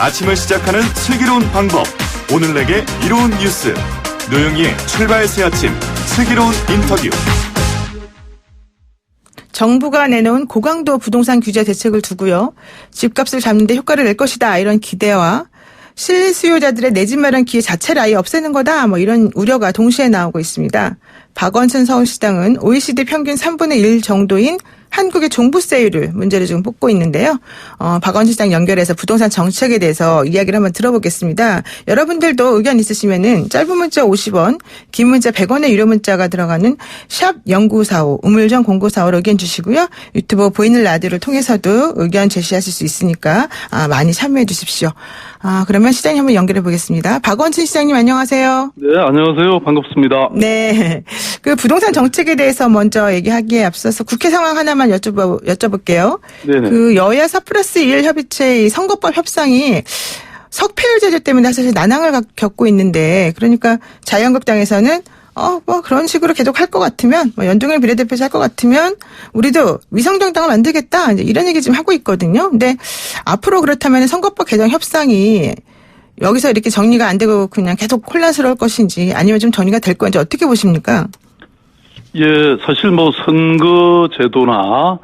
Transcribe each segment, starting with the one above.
아침을 시작하는 슬기로운 방법. 오늘 내게 이로운 뉴스. 노영희의 출발 새 아침 슬기로운 인터뷰. 정부가 내놓은 고강도 부동산 규제 대책을 두고요. 집값을 잡는 데 효과를 낼 것이다. 이런 기대와 실수요자들의 내 집 마련 기회 자체를 아예 없애는 거다. 이런 우려가 동시에 나오고 있습니다. 박원순 서울시장은 OECD 평균 3분의 1 정도인 한국의 종부세율을 문제를 지금 뽑고 있는데요. 박원순 시장 연결해서 부동산 정책에 대해서 이야기를 한번 들어보겠습니다. 여러분들도 의견 있으시면은 짧은 문자 50원, 긴 문자 100원의 유료 문자가 들어가는 샵 0945, 우물정 0945로 의견 주시고요. 유튜브 보이는 라디오를 통해서도 의견 제시하실 수 있으니까 많이 참여해 주십시오. 그러면 시장님 한번 연결해 보겠습니다. 박원순 시장님 안녕하세요. 네, 안녕하세요. 반갑습니다. 네. 그 부동산 정책에 대해서 먼저 얘기하기에 앞서서 국회 상황 하나만 여쭤볼게요. 네네. 그 여야 4+1 협의체 선거법 협상이 석패율 제재 때문에 사실 난항을 겪고 있는데, 그러니까 자유한국당에서는 그런 식으로 계속 할 것 같으면, 연동형 비례대표제 할 것 같으면, 우리도 위성정당을 만들겠다, 이제 이런 얘기 지금 하고 있거든요. 근데 앞으로 그렇다면 선거법 개정 협상이 여기서 이렇게 정리가 안 되고 그냥 계속 혼란스러울 것인지, 아니면 좀 정리가 될 건지 어떻게 보십니까? 예, 사실 선거 제도나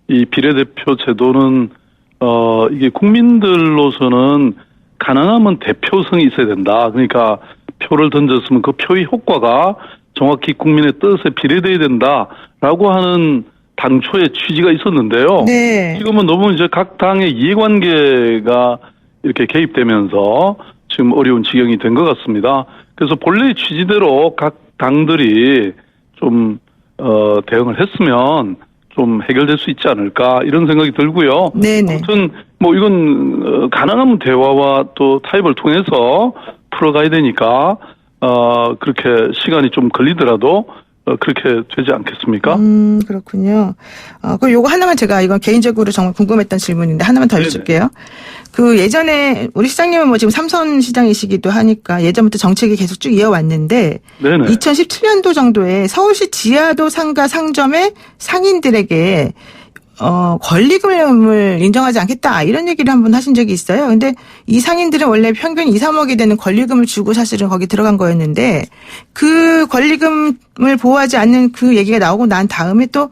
이 비례대표 제도는, 이게 국민들로서는 가능하면 대표성이 있어야 된다. 그러니까 표를 던졌으면 그 표의 효과가 정확히 국민의 뜻에 비례돼야 된다라고 하는 당초의 취지가 있었는데요. 네. 지금은 너무 이제 각 당의 이해관계가 이렇게 개입되면서 지금 어려운 지경이 된 것 같습니다. 그래서 본래의 취지대로 각 당들이 좀 대응을 했으면 좀 해결될 수 있지 않을까 이런 생각이 들고요. 네네. 아무튼 이건 가능하면 대화와 또 타협을 통해서 풀어가야 되니까 그렇게 시간이 좀 걸리더라도 그렇게 되지 않겠습니까? 그렇군요. 그럼 요거 하나만 제가 이건 개인적으로 정말 궁금했던 질문인데 하나만 더 해줄게요. 그 예전에 우리 시장님은 지금 삼선 시장이시기도 하니까 예전부터 정책이 계속 쭉 이어왔는데, 네네. 2017년도 정도에 서울시 지하도 상가 상점의 상인들에게 권리금을 인정하지 않겠다 이런 얘기를 한번 하신 적이 있어요. 근데 이 상인들은 원래 평균 2, 3억이 되는 권리금을 주고 사실은 거기 들어간 거였는데, 그 권리금을 보호하지 않는 그 얘기가 나오고 난 다음에 또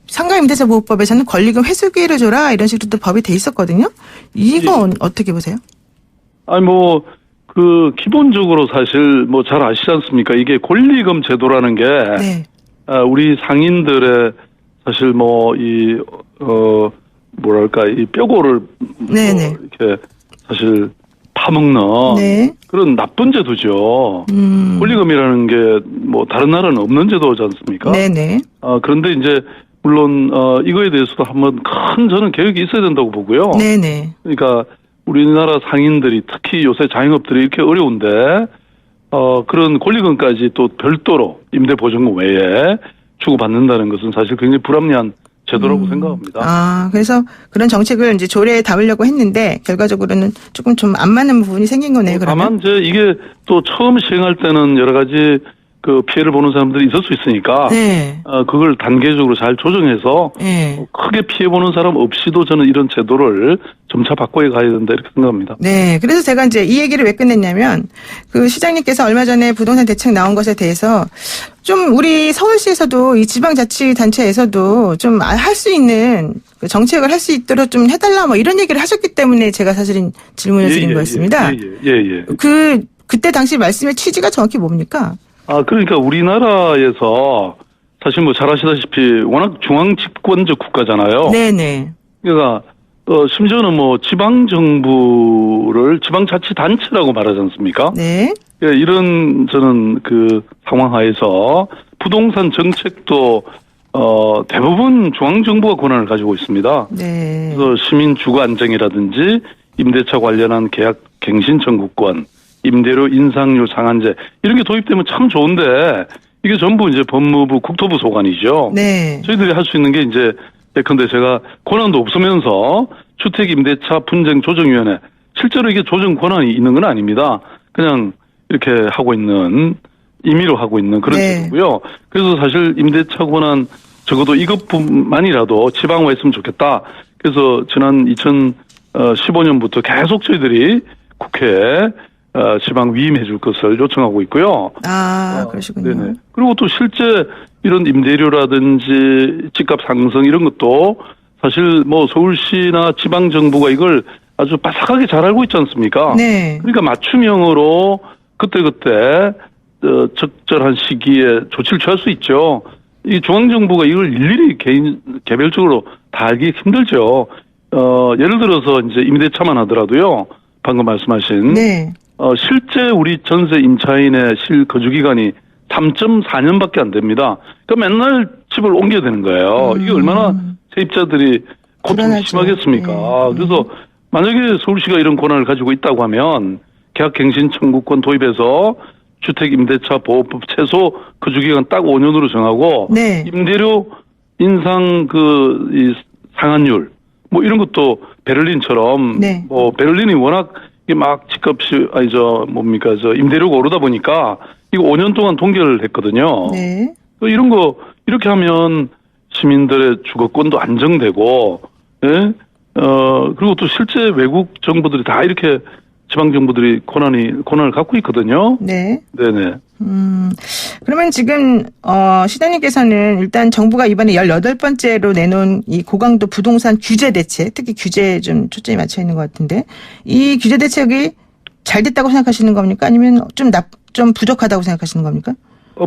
상가임대차 보호법에서는 권리금 회수 기회를 줘라 이런 식으로 또 법이 돼 있었거든요. 이건 어떻게 보세요? 아니 기본적으로 사실 잘 아시지 않습니까? 이게 권리금 제도라는 게 네. 우리 상인들의 사실 이 뼈고를 이렇게 사실 파먹는 네. 그런 나쁜 제도죠. 권리금이라는 게 다른 나라는 없는 제도지 않습니까? 네네. 그런데 이제 물론 이거에 대해서도 한번 큰 저는 계획이 있어야 된다고 보고요. 네네. 그러니까 우리나라 상인들이 특히 요새 자영업들이 이렇게 어려운데 그런 권리금까지 또 별도로 임대보증금 외에 주고받는다는 것은 사실 굉장히 불합리한 제도라고 생각합니다. 그래서 그런 정책을 이제 조례에 담으려고 했는데 결과적으로는 조금 좀 안 맞는 부분이 생긴 거네요. 다만 이게 또 처음 시행할 때는 여러 가지 그 피해를 보는 사람들이 있을 수 있으니까 네. 그걸 단계적으로 잘 조정해서 네. 크게 피해 보는 사람 없이도 저는 이런 제도를 점차 바꿔 가야 된다 이렇게 생각합니다. 네, 그래서 제가 이제 이 얘기를 왜 끝냈냐면 그 시장님께서 얼마 전에 부동산 대책 나온 것에 대해서 좀 우리 서울시에서도 이 지방자치단체에서도 좀 할 수 있는 정책을 할 수 있도록 좀 해달라 이런 얘기를 하셨기 때문에 제가 사실은 질문을 드린 거였습니다. 그때 당시 말씀의 취지가 정확히 뭡니까? 그러니까 우리나라에서 사실 잘 아시다시피 워낙 중앙집권적 국가잖아요. 네네. 그러니까 심지어는 지방정부를 지방자치단체라고 말하지 않습니까? 네. 이런 저는 그 상황 하에서 부동산 정책도 대부분 중앙정부가 권한을 가지고 있습니다. 네. 그래서 시민 주거 안정이라든지 임대차 관련한 계약 갱신 청구권, 임대료 인상률 상한제 이런 게 도입되면 참 좋은데 이게 전부 이제 법무부 국토부 소관이죠. 네. 저희들이 할 수 있는 게 이제 예컨대 제가 권한도 없으면서 주택 임대차 분쟁 조정위원회 실제로 이게 조정 권한이 있는 건 아닙니다. 그냥 이렇게 하고 있는 임의로 하고 있는 그런 제도고요. 그래서 사실 임대차 권한 적어도 이것뿐만이라도 지방화했으면 좋겠다. 그래서 지난 15년부터 계속 저희들이 국회에 지방 위임해 줄 것을 요청하고 있고요. 그러시군요. 네네. 그리고 또 실제 이런 임대료라든지 집값 상승 이런 것도 사실 뭐 서울시나 지방 정부가 이걸 아주 바삭하게 잘 알고 있지 않습니까? 네. 그러니까 맞춤형으로 그때그때 적절한 시기에 조치를 취할 수 있죠. 이 중앙정부가 이걸 일일이 개별적으로 다 알기 힘들죠. 예를 들어서 이제 임대차만 하더라도요. 방금 말씀하신. 네. 실제 우리 전세 임차인의 실거주기간이 3.4년밖에 안 됩니다. 그러니까 맨날 집을 옮겨야 되는 거예요. 이게 얼마나 세입자들이 고통이 불안하죠. 심하겠습니까? 네. 그래서 만약에 서울시가 이런 권한을 가지고 있다고 하면 계약갱신 청구권 도입해서 주택임대차 보호법 최소 거주기간 딱 5년으로 정하고 네. 임대료 인상 이 상한율 뭐 이런 것도 베를린처럼 네. 뭐 베를린이 워낙 이게 막 집값이 임대료가 오르다 보니까 이거 5년 동안 동결을 했거든요. 네. 이런 거 이렇게 하면 시민들의 주거권도 안정되고, 예? 그리고 또 실제 외국 정부들이 다 이렇게 지방 정부들이 권한을 갖고 있거든요. 네. 네네. 그러면 지금 시장님께서는 일단 정부가 이번에 18번째로 내놓은 이 고강도 부동산 규제 대책, 특히 규제에 좀 초점이 맞춰 있는 것 같은데 이 규제 대책이 잘 됐다고 생각하시는 겁니까? 아니면 좀 부족하다고 생각하시는 겁니까?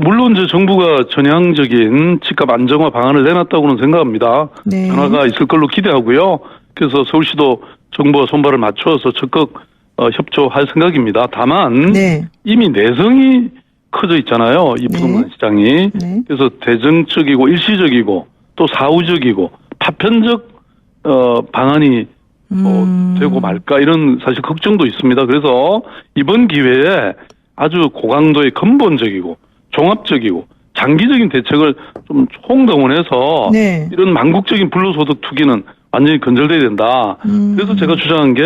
물론 이제 정부가 전향적인 집값 안정화 방안을 내놨다고는 생각합니다. 네. 변화가 있을 걸로 기대하고요. 그래서 서울시도 정부와 손발을 맞춰서 적극 협조할 생각입니다. 다만 네. 이미 내성이 커져 있잖아요. 이 부동산 네. 시장이. 네. 그래서 대정적이고 일시적이고 또 사후적이고 파편적 방안이 되고 말까 이런 사실 걱정도 있습니다. 그래서 이번 기회에 아주 고강도의 근본적이고 종합적이고 장기적인 대책을 좀 총동원해서 네. 이런 망국적인 불로소득 투기는 완전히 건절돼야 된다. 그래서 제가 주장한 게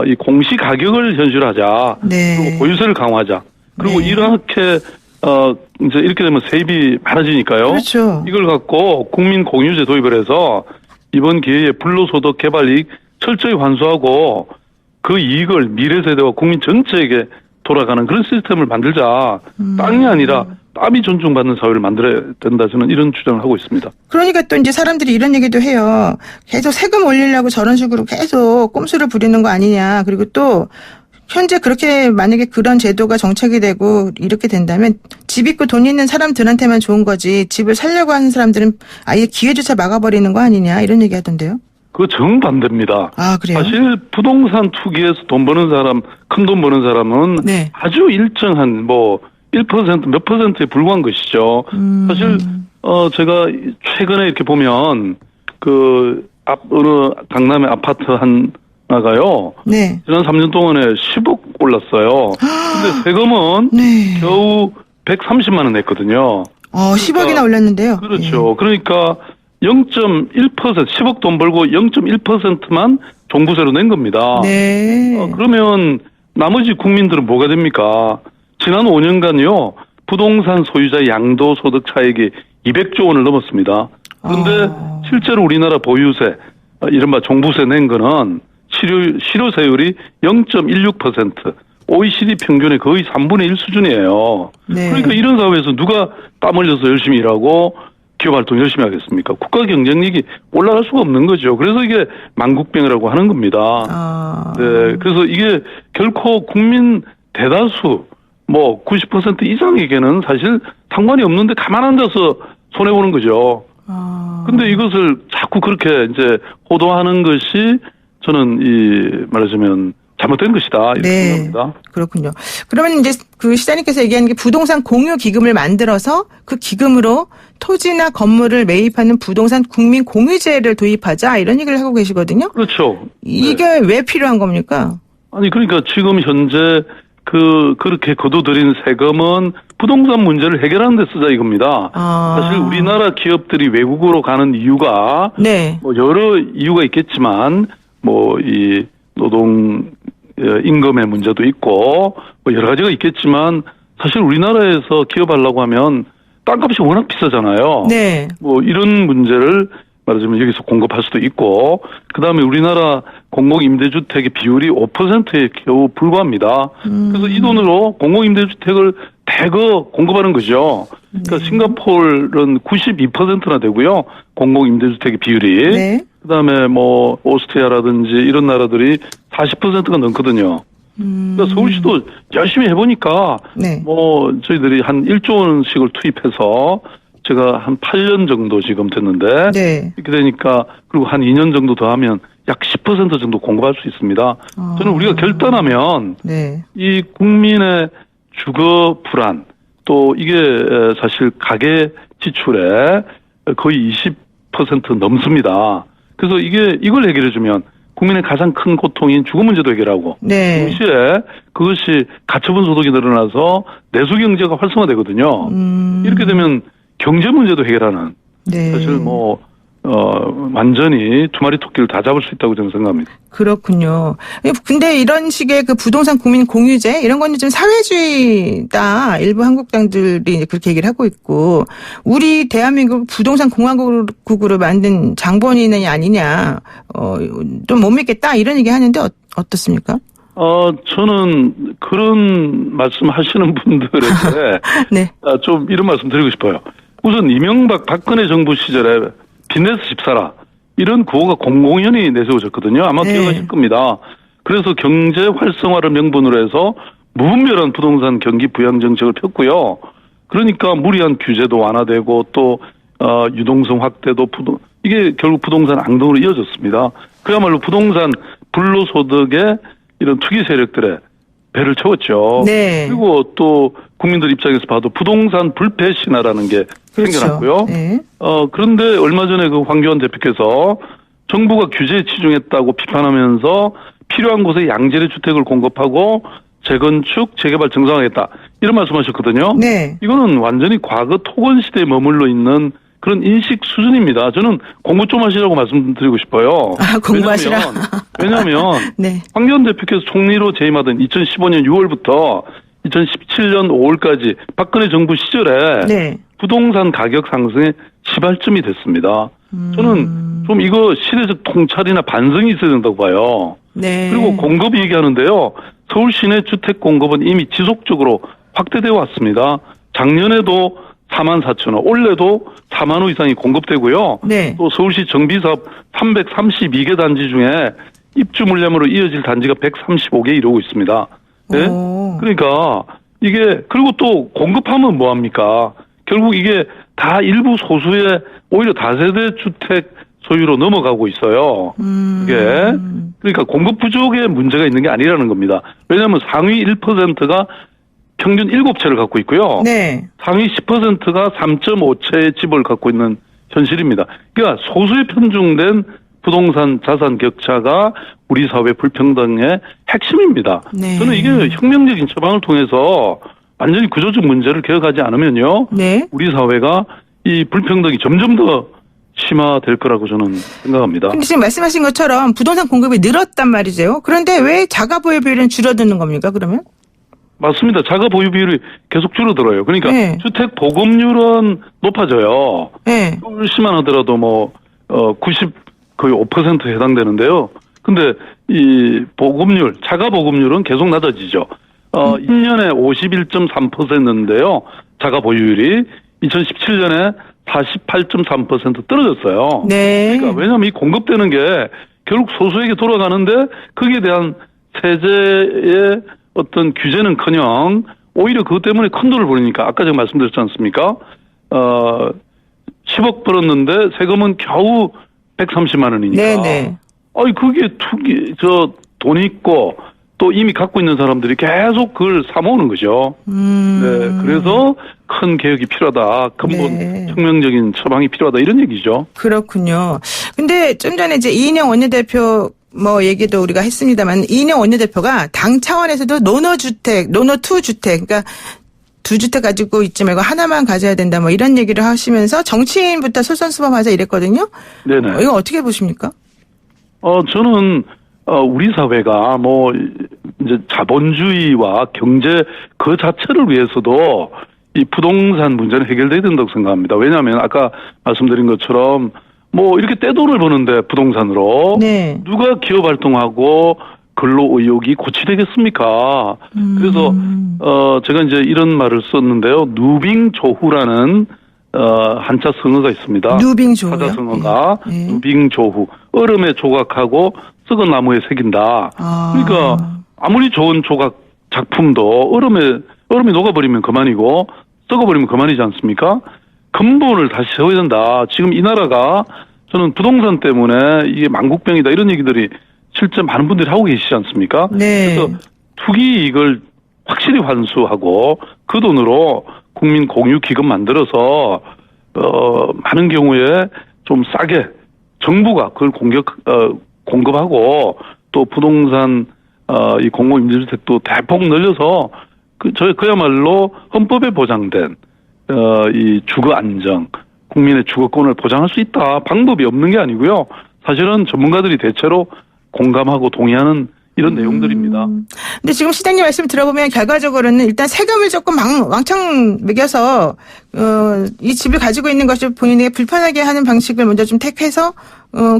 이 공시 가격을 현실화하자. 네. 그리고 보유세를 강화하자. 그리고 네. 이렇게 이제 이렇게 되면 세입이 많아지니까요. 그렇죠. 이걸 갖고 국민 공유제 도입을 해서 이번 기회에 불로소득 개발 이익 철저히 환수하고 그 이익을 미래 세대와 국민 전체에게 돌아가는 그런 시스템을 만들자. 땅이 아니라 땀이 존중받는 사회를 만들어야 된다. 저는 이런 주장을 하고 있습니다. 그러니까 또 이제 사람들이 이런 얘기도 해요. 계속 세금 올리려고 저런 식으로 계속 꼼수를 부리는 거 아니냐. 그리고 또 현재 그렇게 만약에 그런 제도가 정착이 되고 이렇게 된다면 집 있고 돈 있는 사람들한테만 좋은 거지 집을 살려고 하는 사람들은 아예 기회조차 막아버리는 거 아니냐 이런 얘기 하던데요. 그거 정반대입니다. 아, 그래요? 사실 부동산 투기에서 돈 버는 사람, 큰 돈 버는 사람은 네. 아주 일정한 1% 몇 %에 불과한 것이죠. 사실 제가 최근에 이렇게 보면 어느 강남의 아파트 하나가요. 네. 지난 3년 동안에 10억 올랐어요. 근데 세금은 네. 겨우 130만 원 냈거든요. 10억이나 올랐는데요. 그렇죠. 그러니까 0.1% 10억 돈 벌고 0.1%만 종부세로 낸 겁니다. 네. 그러면 나머지 국민들은 뭐가 됩니까? 지난 5년간요. 부동산 소유자 양도소득 차익이 200조 원을 넘었습니다. 그런데 실제로 우리나라 보유세, 이른바 종부세 낸 거는 실효세율이 0.16%, OECD 평균의 거의 3분의 1 수준이에요. 네. 그러니까 이런 사회에서 누가 땀 흘려서 열심히 일하고 기업 활동 열심히 하겠습니까? 국가 경쟁력이 올라갈 수가 없는 거죠. 그래서 이게 만국병이라고 하는 겁니다. 네, 그래서 이게 결코 국민 대다수 90% 이상에게는 사실 상관이 없는데 가만 앉아서 손해 보는 거죠. 근데 이것을 자꾸 그렇게 이제 호도하는 것이 저는 말하자면 잘못된 것이다 이렇게 네. 생각합니다. 그렇군요. 그러면 이제 그 시장님께서 얘기하는 게 부동산 공유 기금을 만들어서 그 기금으로 토지나 건물을 매입하는 부동산 국민 공유제를 도입하자 이런 얘기를 하고 계시거든요. 그렇죠. 이게 왜 필요한 겁니까? 아니 그러니까 지금 현재 그렇게 거둬들인 세금은 부동산 문제를 해결하는 데 쓰자 이겁니다. 사실 우리나라 기업들이 외국으로 가는 이유가 네. 여러 이유가 있겠지만 이 노동 임금의 문제도 있고 여러 가지가 있겠지만 사실 우리나라에서 기업하려고 하면 땅값이 워낙 비싸잖아요. 네. 이런 문제를 말하자면 여기서 공급할 수도 있고, 그 다음에 우리나라 공공임대주택의 비율이 5%에 겨우 불과합니다. 그래서 이 돈으로 공공임대주택을 대거 공급하는 거죠. 그러니까 싱가포르는 92%나 되고요. 공공임대주택의 비율이. 네. 그 다음에 뭐 오스트리아라든지 이런 나라들이 40%가 넘거든요. 그러니까 서울시도 열심히 해보니까 네. 뭐 저희들이 한 1조 원씩을 투입해서 제가 한 8년 정도 지금 됐는데 네. 이렇게 되니까 그리고 한 2년 정도 더 하면 약 10% 정도 공급할 수 있습니다. 저는 우리가 결단하면 네. 이 국민의 주거 불안 또 이게 사실 가계 지출의 거의 20% 넘습니다. 그래서 이걸 해결해주면 국민의 가장 큰 고통인 주거 문제도 해결하고 네. 동시에 그것이 가처분 소득이 늘어나서 내수 경제가 활성화되거든요. 이렇게 되면 경제 문제도 해결하는 네. 사실 뭐 완전히 두 마리 토끼를 다 잡을 수 있다고 저는 생각합니다. 그렇군요. 근데 이런 식의 그 부동산 국민 공유제 이런 거는 좀 사회주의다. 일부 한국당들이 이제 그렇게 얘기를 하고 있고 우리 대한민국 부동산 공화국으로 만든 장본인이 아니냐. 좀 못 믿겠다 이런 얘기 하는데 어떻습니까? 저는 그런 말씀 하시는 분들에게 네. 좀 이런 말씀 드리고 싶어요. 우선 이명박 박근혜 정부 시절에 빚내서 집 사라 이런 구호가 공공연히 내세워졌거든요. 아마 네. 기억하실 겁니다. 그래서 경제 활성화를 명분으로 해서 무분별한 부동산 경기 부양 정책을 폈고요. 그러니까 무리한 규제도 완화되고 또 유동성 확대도 이게 결국 부동산 앙동으로 이어졌습니다. 그야말로 부동산 불로소득의 이런 투기 세력들의 배를 채웠죠. 네. 그리고 또 국민들 입장에서 봐도 부동산 불패 신화라는 게 그렇죠. 생겨났고요. 네. 그런데 얼마 전에 그 황교안 대표께서 정부가 규제에 치중했다고 비판하면서 필요한 곳에 양질의 주택을 공급하고 재건축, 재개발 정상화하겠다 이런 말씀하셨거든요. 네. 이거는 완전히 과거 토건 시대에 머물러 있는 그런 인식 수준입니다. 저는 공부 좀 하시라고 말씀드리고 싶어요. 공부하시라. 왜냐하면 네. 황교안 대표께서 총리로 재임하던 2015년 6월부터 2017년 5월까지 박근혜 정부 시절에 네. 부동산 가격 상승의 시발점이 됐습니다. 저는 좀 이거 시대적 통찰이나 반성이 있어야 된다고 봐요. 네. 그리고 공급 얘기하는데요. 서울 시내 주택 공급은 이미 지속적으로 확대되어 왔습니다. 작년에도 44,000호, 올해도 4만 호 이상이 공급되고요. 네. 또 서울시 정비사업 332개 단지 중에 입주 물량으로 이어질 단지가 135개 이루고 있습니다. 네? 그러니까 이게 그리고 또 공급하면 뭐 합니까? 결국 이게 다 일부 소수의 오히려 다세대 주택 소유로 넘어가고 있어요. 이게 그러니까 공급 부족에 문제가 있는 게 아니라는 겁니다. 왜냐하면 상위 1%가 평균 7채를 갖고 있고요. 네. 상위 10%가 3.5채의 집을 갖고 있는 현실입니다. 그러니까 소수에 편중된 부동산 자산 격차가 우리 사회 불평등의 핵심입니다. 네. 저는 이게 혁명적인 처방을 통해서 완전히 구조적 문제를 개혁하지 않으면요. 네. 우리 사회가 이 불평등이 점점 더 심화될 거라고 저는 생각합니다. 근데 지금 말씀하신 것처럼 부동산 공급이 늘었단 말이죠. 그런데 왜 자가 보유 비율은 줄어드는 겁니까, 그러면? 맞습니다. 자가 보유 비율이 계속 줄어들어요. 그러니까 네. 주택 보급률은 높아져요. 네. 서울시만 하더라도 뭐 90 거의 5%에 해당되는데요. 근데 이 보급률, 자가 보급률은 계속 낮아지죠. 1년에 51.3%였는데요. 자가 보유율이 2017년에 48.3% 떨어졌어요. 네. 그러니까 왜냐하면 이 공급되는 게 결국 소수에게 돌아가는데 거기에 대한 세제의 어떤 규제는커녕 오히려 그것 때문에 큰 돈을 벌으니까 아까 제가 말씀드렸지 않습니까? 10억 벌었는데 세금은 겨우 130만 원이니까. 네네. 아니 그게 돈 있고 또 이미 갖고 있는 사람들이 계속 그걸 사모으는 거죠. 네, 그래서 큰 개혁이 필요하다. 근본 네. 혁명적인 처방이 필요하다 이런 얘기죠. 그렇군요. 근데 좀 전에 이제 이인영 원내대표 뭐 얘기도 우리가 했습니다만 이인영 원내대표가 당 차원에서도 노노주택, 노노2 주택, 그러니까 2주택 가지고 있지 말고 하나만 가져야 된다 뭐 이런 얘기를 하시면서 정치인부터 솔선수범하자 이랬거든요. 네네. 이거 어떻게 보십니까? 저는 우리 사회가 뭐 이제 자본주의와 경제 그 자체를 위해서도 이 부동산 문제는 해결돼야 된다고 생각합니다. 왜냐하면 아까 말씀드린 것처럼 뭐 이렇게 떼돈을 버는데 부동산으로 네. 누가 기업 활동하고 근로 의욕이 고취되겠습니까? 그래서 제가 이제 이런 말을 썼는데요. 누빙조후라는 한자 성어가 있습니다. 누빙조후요? 사자 성어가 네. 누빙조후. 얼음에 조각하고 썩은 나무에 새긴다. 그러니까 아무리 좋은 조각 작품도 얼음이 녹아버리면 그만이고 썩어버리면 그만이지 않습니까? 근본을 다시 세워야 된다. 지금 이 나라가 저는 부동산 때문에 이게 만국병이다 이런 얘기들이 실제 많은 분들이 하고 계시지 않습니까? 네. 그래서 투기 이익을 확실히 환수하고 그 돈으로 국민 공유 기금 만들어서 많은 경우에 좀 싸게 정부가 그걸 공급하고 또 부동산 이 공공임대주택도 대폭 늘려서 그야말로 헌법에 보장된 이 주거 안정, 국민의 주거권을 보장할 수 있다. 방법이 없는 게 아니고요. 사실은 전문가들이 대체로 공감하고 동의하는 이런 내용들입니다. 근데 지금 시장님 말씀 들어보면 결과적으로는 일단 세금을 조금 왕창 매겨서 이 집을 가지고 있는 것을 본인에게 불편하게 하는 방식을 먼저 좀 택해서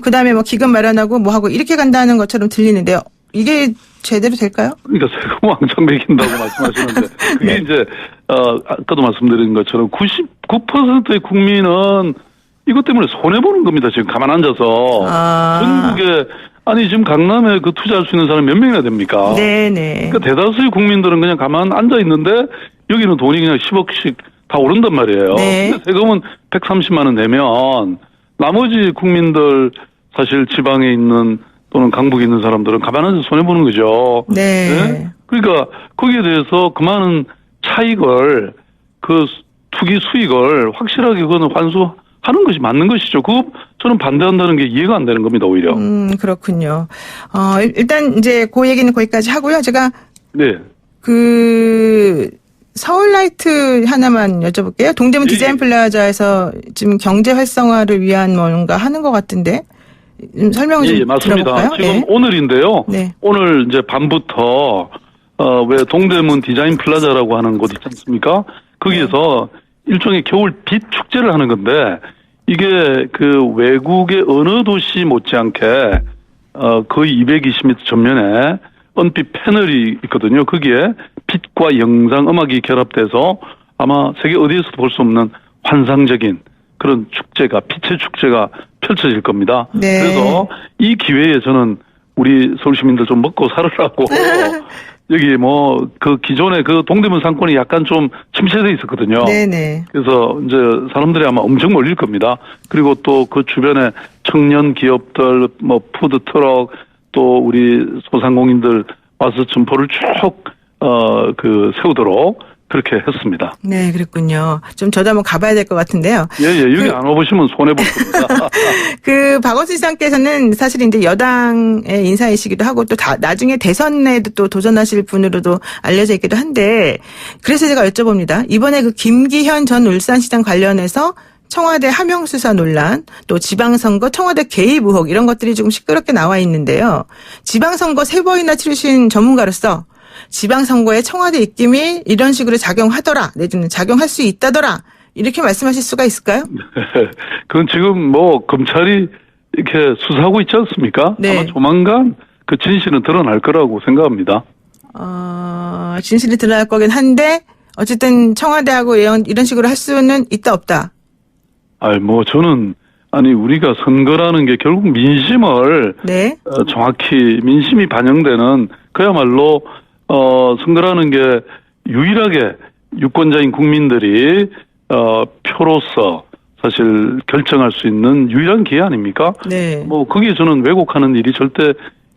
그다음에 뭐 기금 마련하고 뭐 하고 이렇게 간다는 것처럼 들리는데요. 이게 제대로 될까요? 그러니까 세금 왕창 매긴다고 말씀하시는데 그게 네. 이제 아까도 말씀드린 것처럼 99%의 국민은 이것 때문에 손해보는 겁니다. 지금 가만 앉아서. 전국에 아니 지금 강남에 그 투자할 수 있는 사람이 몇 명이나 됩니까? 네네. 그러니까 대다수의 국민들은 그냥 가만 앉아 있는데 여기는 돈이 그냥 10억씩 다 오른단 말이에요. 네. 근데 세금은 130만 원 내면 나머지 국민들 사실 지방에 있는 또는 강북에 있는 사람들은 가만 앉아서 손해보는 거죠. 네. 네? 그러니까 거기에 대해서 그 많은 차익을 그 투기 수익을 확실하게 그거는 환수하는 것이 맞는 것이죠. 그거 저는 반대한다는 게 이해가 안 되는 겁니다, 오히려. 그렇군요. 일단 이제 그 얘기는 거기까지 하고요. 제가 네. 서울라이트 하나만 여쭤볼게요. 동대문 예, 디자인 예. 플라자에서 지금 경제 활성화를 위한 뭔가 하는 것 같은데 설명을 좀 맞습니다. 들어볼까요? 지금 네. 오늘인데요. 네. 오늘 이제 밤부터 왜 동대문 디자인 플라자라고 하는 곳 있지 않습니까? 거기에서 일종의 겨울 빛 축제를 하는 건데 이게 그 외국의 어느 도시 못지않게 거의 220m 전면에 은빛 패널이 있거든요. 거기에 빛과 영상, 음악이 결합돼서 아마 세계 어디에서도 볼 수 없는 환상적인 그런 축제가, 빛의 축제가 펼쳐질 겁니다. 네. 그래서 이 기회에 저는 우리 서울 시민들 좀 먹고 살으라고 여기 뭐 그 기존에 그 동대문 상권이 약간 좀 침체돼 있었거든요. 네네. 그래서 이제 사람들이 아마 엄청 몰릴 겁니다. 그리고 또 그 주변에 청년 기업들, 뭐 푸드 트럭, 또 우리 소상공인들 와서 점포를 쭉 세우도록 그렇게 했습니다. 네, 그랬군요. 좀 저도 한번 가봐야 될 것 같은데요. 예, 여기 안 와보시면 손해볼 겁니다. 박원순 시장께서는 사실 이제 여당의 인사이시기도 하고 또 나중에 대선에도 또 도전하실 분으로도 알려져 있기도 한데 그래서 제가 여쭤봅니다. 이번에 그 김기현 전 울산시장 관련해서 청와대 하명수사 논란, 또 지방선거 청와대 개입 의혹 이런 것들이 조금 시끄럽게 나와 있는데요. 지방선거 3번이나 치르신 전문가로서 지방선거에 청와대 입김이 이런 식으로 작용하더라, 내지는 작용할 수 있다더라 이렇게 말씀하실 수가 있을까요? 그건 지금 뭐 검찰이 이렇게 수사하고 있지 않습니까? 네. 아마 조만간 그 진실은 드러날 거라고 생각합니다. 진실이 드러날 거긴 한데 어쨌든 청와대하고 이런 식으로 할 수는 있다 없다. 저는 우리가 선거라는 게 결국 민심을 네. 정확히 민심이 반영되는 그야말로 선거라는 게 유일하게 유권자인 국민들이 표로서 사실 결정할 수 있는 유일한 기회 아닙니까? 네. 거기에 저는 왜곡하는 일이 절대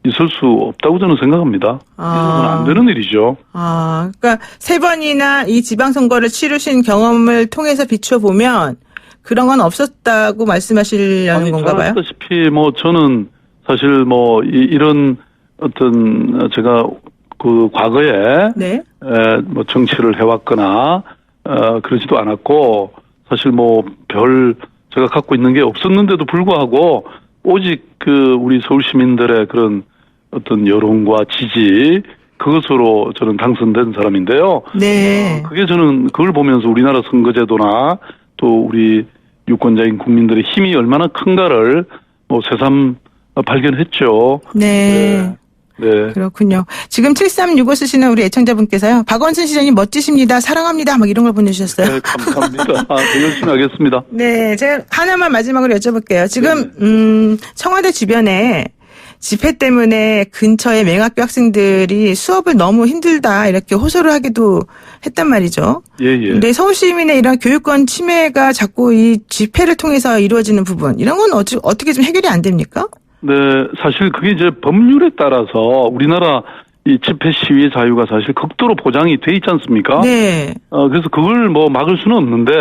있을 수 없다고 저는 생각합니다. 이거는 안 되는 일이죠. 그러니까 3번이나 이 지방선거를 치르신 경험을 통해서 비춰보면 그런 건 없었다고 말씀하시려는 건가 봐요? 아시다시피 저는 사실 이런 어떤 제가 그 과거에 네. 정치를 해왔거나 그러지도 않았고 사실 제가 갖고 있는 게 없었는데도 불구하고 오직 우리 서울 시민들의 그런 어떤 여론과 지지 그것으로 저는 당선된 사람인데요. 네. 그게 저는 그걸 보면서 우리나라 선거제도나 또 우리 유권자인 국민들의 힘이 얼마나 큰가를 뭐 새삼 발견했죠. 네. 네. 그렇군요. 지금 7365 쓰시는 우리 애청자분께서요. 박원순 시장님 멋지십니다. 사랑합니다. 막 이런 걸 보내주셨어요. 네, 감사합니다. 더 열심히 하겠습니다. 네, 제가 하나만 마지막으로 여쭤볼게요. 지금 청와대 주변에 집회 때문에 근처의 맹학교 학생들이 수업을 너무 힘들다 이렇게 호소를 하기도 했단 말이죠. 예. 근데 서울시민의 이런 교육권 침해가 자꾸 이 집회를 통해서 이루어지는 부분 이런 건 어떻게 좀 해결이 안 됩니까? 네, 사실 그게 이제 법률에 따라서 우리나라 이 집회 시위의 자유가 사실 극도로 보장이 돼 있지 않습니까? 네. 그래서 그걸 뭐 막을 수는 없는데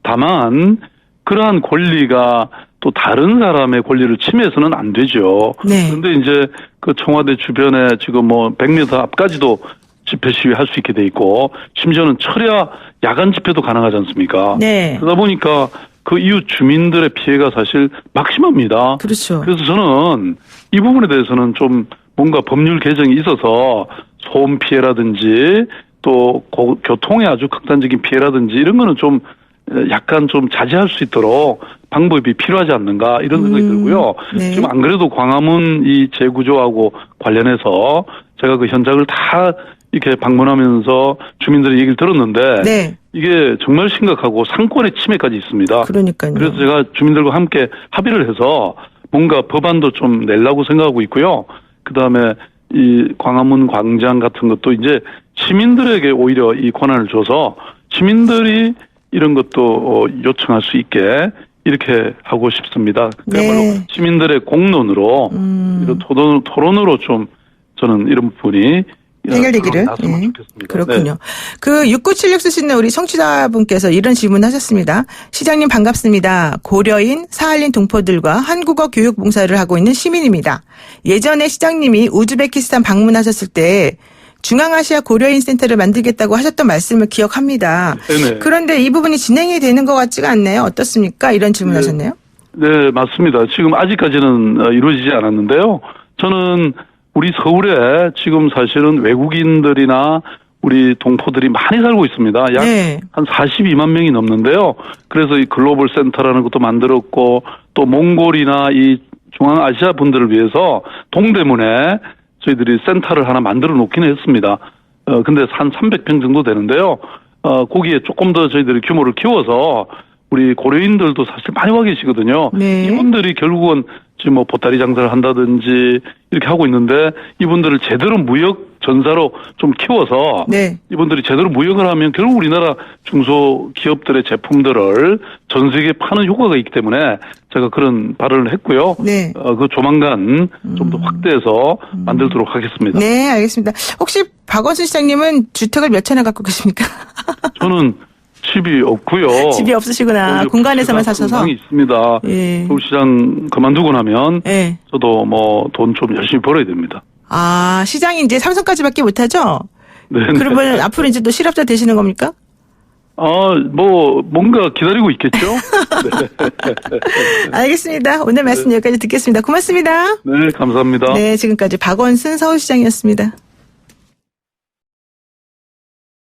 다만 그러한 권리가 또 다른 사람의 권리를 침해해서는 안 되죠. 네. 그런데 이제 그 청와대 주변에 지금 뭐 100m 앞까지도 집회 시위 할 수 있게 돼 있고 심지어는 철야 야간 집회도 가능하지 않습니까? 네. 그러다 보니까 그 이웃 주민들의 피해가 사실 막심합니다. 그렇죠. 그래서 저는 이 부분에 대해서는 좀 뭔가 법률 개정이 있어서 소음 피해라든지 또 교통의 아주 극단적인 피해라든지 이런 거는 좀 약간 좀 자제할 수 있도록 방법이 필요하지 않는가 이런 생각이 들고요. 네. 지금 안 그래도 광화문 이 재구조하고 관련해서 제가 그 현장을 다 이렇게 방문하면서 주민들의 얘기를 들었는데 네. 이게 정말 심각하고 상권의 침해까지 있습니다. 그러니까요. 그래서 제가 주민들과 함께 합의를 해서 뭔가 법안도 좀 내려고 생각하고 있고요. 그다음에 이 광화문 광장 같은 것도 이제 시민들에게 오히려 이 권한을 줘서 시민들이 이런 것도 요청할 수 있게 이렇게 하고 싶습니다. 그야말로 네. 시민들의 공론으로 이런 토론으로 좀 저는 이런 부분이 해결되기를. 났으면 좋겠습니다. 그렇군요. 네. 그 6976 쓰시는 우리 청취자분께서 이런 질문하셨습니다. 시장님 반갑습니다. 고려인, 사할린 동포들과 한국어 교육 봉사를 하고 있는 시민입니다. 예전에 시장님이 우즈베키스탄 방문하셨을 때 중앙아시아 고려인 센터를 만들겠다고 하셨던 말씀을 기억합니다. 네네. 그런데 이 부분이 진행이 되는 것 같지가 않네요. 어떻습니까? 이런 질문하셨네요. 네, 맞습니다. 지금 아직까지는 이루어지지 않았는데요. 저는 우리 서울에 지금 사실은 외국인들이나 우리 동포들이 많이 살고 있습니다. 약 네. 한 42만 명이 넘는데요. 그래서 이 글로벌 센터라는 것도 만들었고 또 몽골이나 이 중앙아시아 분들을 위해서 동대문에 저희들이 센터를 하나 만들어 놓기는 했습니다. 근데 한 300평 정도 되는데요. 거기에 조금 더 저희들이 규모를 키워서 우리 고려인들도 사실 많이 와 계시거든요. 네. 이분들이 결국은 지금 뭐 보따리 장사를 한다든지 이렇게 하고 있는데 이분들을 제대로 무역 전사로 좀 키워서 네. 이분들이 제대로 무역을 하면 결국 우리나라 중소기업들의 제품들을 전 세계에 파는 효과가 있기 때문에 제가 그런 발언을 했고요. 네. 그 조만간 좀 더 확대해서 만들도록 하겠습니다. 네, 알겠습니다. 혹시 박원순 시장님은 주택을 몇 채나 갖고 계십니까? 저는 집이 없고요. 집이 없으시구나. 공간에서만 사셔서. 상당히 있습니다. 예. 서울시장 그만두고 나면 예. 저도 뭐 돈 좀 열심히 벌어야 됩니다. 아, 시장이 이제 삼성까지밖에 못하죠? 네. 그러면 앞으로 이제 또 실업자 되시는 겁니까? 뭐 뭔가 기다리고 있겠죠. 알겠습니다. 오늘 말씀 여기까지 듣겠습니다. 고맙습니다. 네, 감사합니다. 네, 지금까지 박원순 서울시장이었습니다.